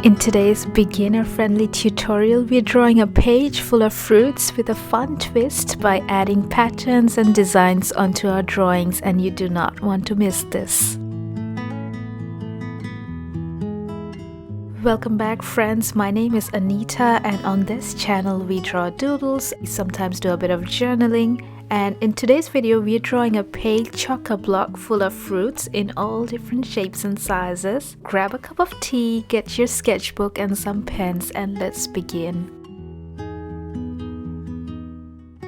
In today's beginner-friendly tutorial, we're drawing a page full of fruits with a fun twist by adding patterns and designs onto our drawings, and you do not want to miss this. Welcome back, friends. My name is Anita, and on this channel we draw doodles, we sometimes do a bit of journaling, and in today's video we're drawing a pale chock-a-block full of fruits in all different shapes and sizes. Grab a cup of tea, get your sketchbook and some pens, and let's begin.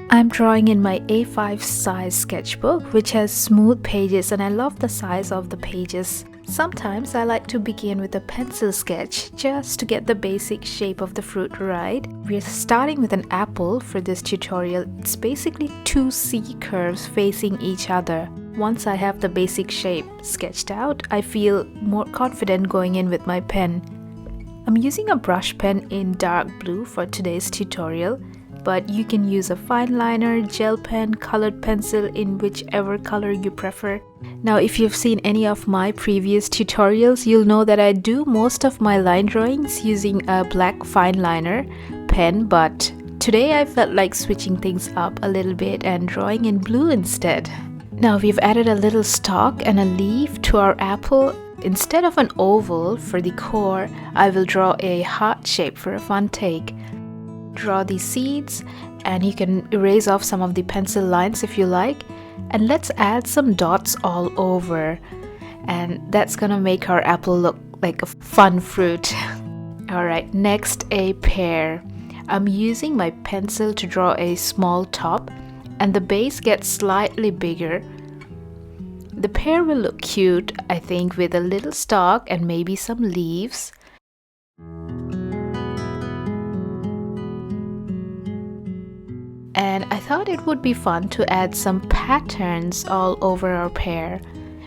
I'm drawing in my A5 size sketchbook, which has smooth pages, and I love the size of the pages. Sometimes I like to begin with a pencil sketch just to get the basic shape of the fruit right. We're starting with an apple for this tutorial. It's basically two C curves facing each other. Once I have the basic shape sketched out, I feel more confident going in with my pen. I'm using a brush pen in dark blue for today's tutorial, but you can use a fine liner, gel pen, colored pencil in whichever color you prefer. Now, if you've seen any of my previous tutorials, you'll know that I do most of my line drawings using a black fine liner pen, but today I felt like switching things up a little bit and drawing in blue instead. Now we've added a little stalk and a leaf to our apple. Instead of an oval for the core, I will draw a heart shape for a fun take. Draw the seeds, and you can erase off some of the pencil lines if you like, and let's add some dots all over, and that's gonna make our apple look like a fun fruit. Alright, next a pear. I'm using my pencil to draw a small top, and the base gets slightly bigger. The pear will look cute, I think, with a little stalk and maybe some leaves. And I thought it would be fun to add some patterns all over our pear.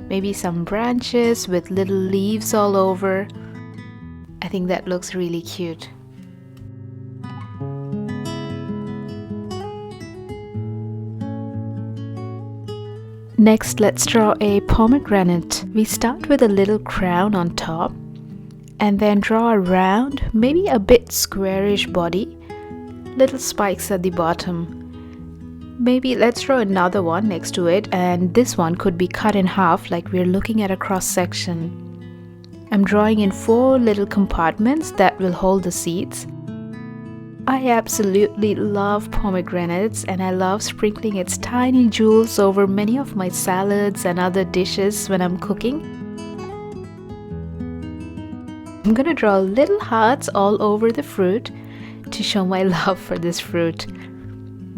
Maybe some branches with little leaves all over. I think that looks really cute. Next, let's draw a pomegranate. We start with a little crown on top and then draw a round, maybe a bit squarish body, little spikes at the bottom. Maybe let's draw another one next to it, and this one could be cut in half like we're looking at a cross section. I'm drawing in 4 little compartments that will hold the seeds. I absolutely love pomegranates, and I love sprinkling its tiny jewels over many of my salads and other dishes when I'm cooking. I'm gonna draw little hearts all over the fruit to show my love for this fruit.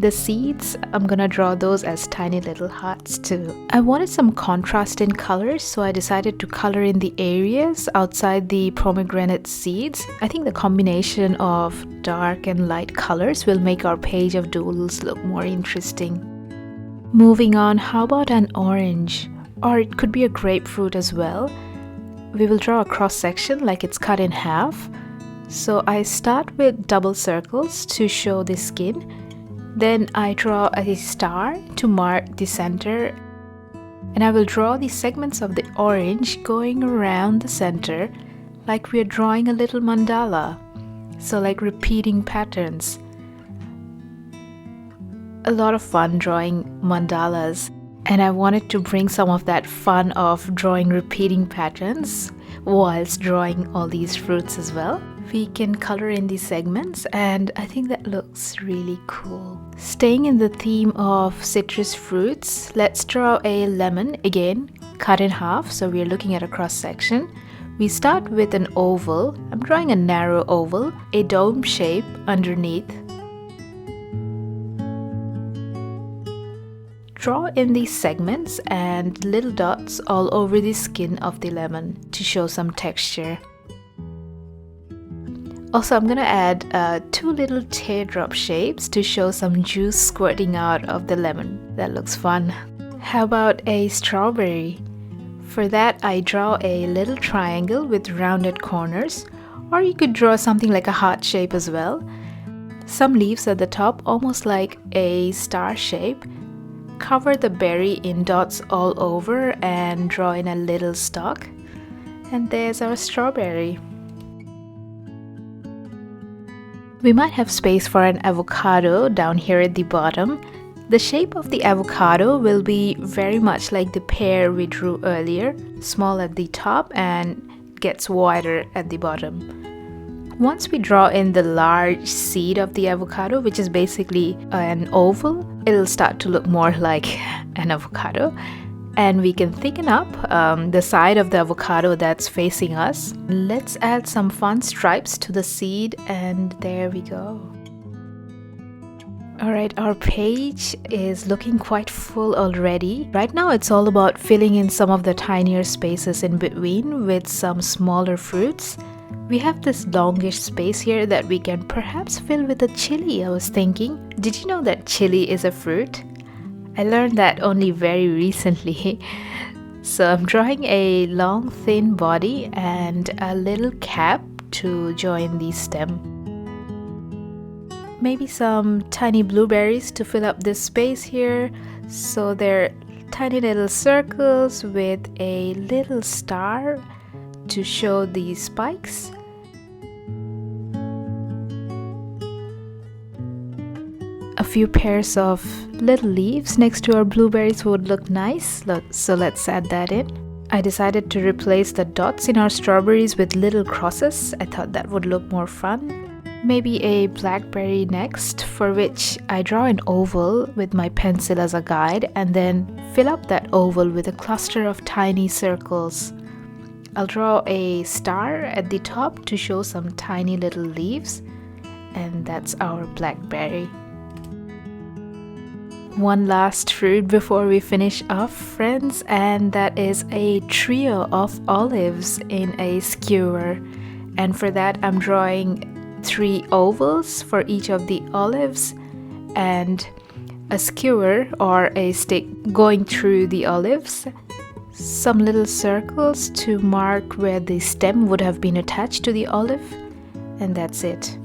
The seeds, I'm gonna draw those as tiny little hearts too. I wanted some contrast in colors, so I decided to color in the areas outside the pomegranate seeds. I think the combination of dark and light colors will make our page of doodles look more interesting. Moving on, how about an orange? Or it could be a grapefruit as well. We will draw a cross section like it's cut in half. So I start with double circles to show the skin. Then I draw a star to mark the center, and I will draw the segments of the orange going around the center like we're drawing a little mandala, so like repeating patterns. A lot of fun drawing mandalas, and I wanted to bring some of that fun of drawing repeating patterns whilst drawing all these fruits as well. We can color in these segments, and I think that looks really cool. Staying in the theme of citrus fruits, let's draw a lemon, again cut in half, so we're looking at a cross section. We start with an oval. I'm drawing a narrow oval, a dome shape underneath. Draw in these segments and little dots all over the skin of the lemon to show some texture. Also, I'm gonna add 2 little teardrop shapes to show some juice squirting out of the lemon. That looks fun. How about a strawberry? For that, I draw a little triangle with rounded corners, or you could draw something like a heart shape as well. Some leaves at the top, almost like a star shape. Cover the berry in dots all over and draw in a little stalk. And there's our strawberry. We might have space for an avocado down here at the bottom. The shape of the avocado will be very much like the pear we drew earlier, small at the top and gets wider at the bottom. Once we draw in the large seed of the avocado, which is basically an oval, it'll start to look more like an avocado. And we can thicken up the side of the avocado that's facing us. Let's add some fun stripes to the seed, and there we go. Alright, our page is looking quite full already. Right now it's all about filling in some of the tinier spaces in between with some smaller fruits. We have this longish space here that we can perhaps fill with a chili, I was thinking. Did you know that chili is a fruit? I learned that only very recently. So I'm drawing a long thin body and a little cap to join the stem. Maybe some tiny blueberries to fill up this space here. So they're tiny little circles with a little star to show the spikes. A few pairs of little leaves next to our blueberries would look nice, so let's add that in. I decided to replace the dots in our strawberries with little crosses. I thought that would look more fun. Maybe a blackberry next, for which I draw an oval with my pencil as a guide and then fill up that oval with a cluster of tiny circles. I'll draw a star at the top to show some tiny little leaves, and that's our blackberry. One last fruit before we finish off, friends, and that is a trio of olives in a skewer. And for that I'm drawing 3 ovals for each of the olives and a skewer or a stick going through the olives, some little circles to mark where the stem would have been attached to the olive, and that's it.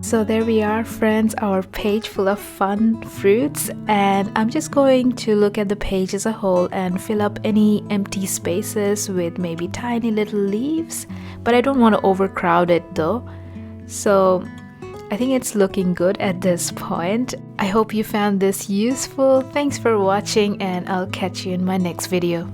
So there we are, friends, our page full of fun fruits, and I'm just going to look at the page as a whole and fill up any empty spaces with maybe tiny little leaves, but I don't want to overcrowd it though. So I think it's looking good at this point. I hope you found this useful. Thanks for watching, and I'll catch you in my next video.